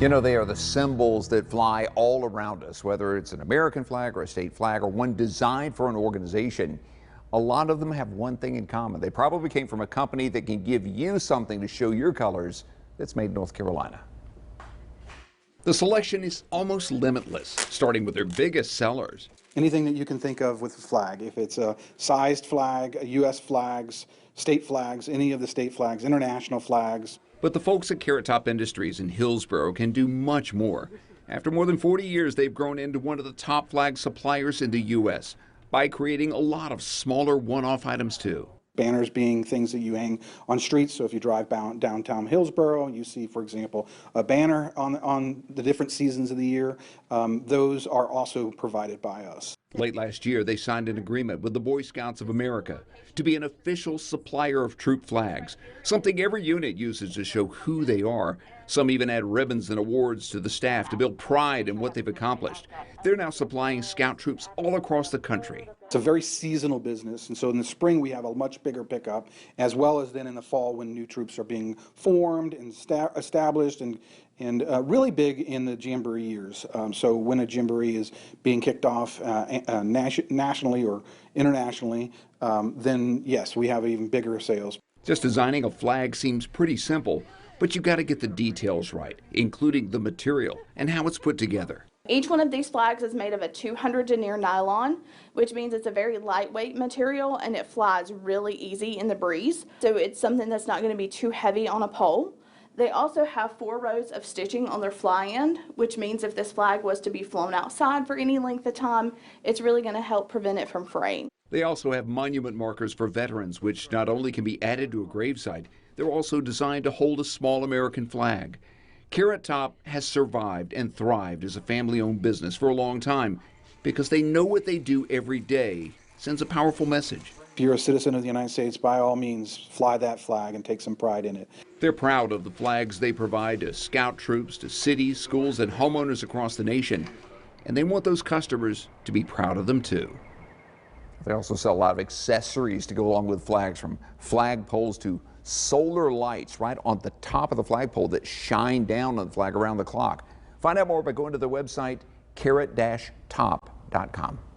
You know, they are the symbols that fly all around us, whether it's an American flag or a state flag or one designed for an organization. A lot of them have one thing in common. They probably came from a company that can give you something to show your colors that's made in North Carolina. The selection is almost limitless, starting with their biggest sellers. Anything that you can think of with a flag, if it's a sized flag, U.S. flags, state flags, any of the state flags, international flags. But the folks at Carrot Top Industries in Hillsboro can do much more. After more than 40 years, they've grown into one of the top flag suppliers in the U.S. by creating a lot of smaller one-off items too. Banners being things that you hang on streets. So if you drive downtown Hillsboro, you see, for example, a banner on the different seasons of the year. Those are also provided by us. Late last year, they signed an agreement with the Boy Scouts of America to be an official supplier of troop flags, something every unit uses to show who they are. Some even add ribbons and awards to the staff to build pride in what they've accomplished. They're now supplying Scout troops all across the country. It's a very seasonal business, and so in the spring we have a much bigger pickup, as well as then in the fall when new troops are being formed and established, and really big in the Jamboree years. So when a Jamboree is being kicked off nationally or internationally, then yes, we have even bigger sales. Just designing a flag seems pretty simple, but you got to get the details right, including the material and how it's put together. Each one of these flags is made of a 200 denier nylon, which means it's a very lightweight material and it flies really easy in the breeze. So it's something that's not going to be too heavy on a pole. They also have 4 rows of stitching on their fly end, which means if this flag was to be flown outside for any length of time, it's really going to help prevent it from fraying. They also have monument markers for veterans, which not only can be added to a gravesite, they're also designed to hold a small American flag. Carrot Top has survived and thrived as a family-owned business for a long time because they know what they do every day sends a powerful message. If you're a citizen of the United States, by all means, fly that flag and take some pride in it. They're proud of the flags they provide to Scout troops, to cities, schools, and homeowners across the nation. And they want those customers to be proud of them too. They also sell a lot of accessories to go along with flags, from flag poles to solar lights right on the top of the flagpole that shine down on the flag around the clock. Find out more by going to their website, carrot-top.com.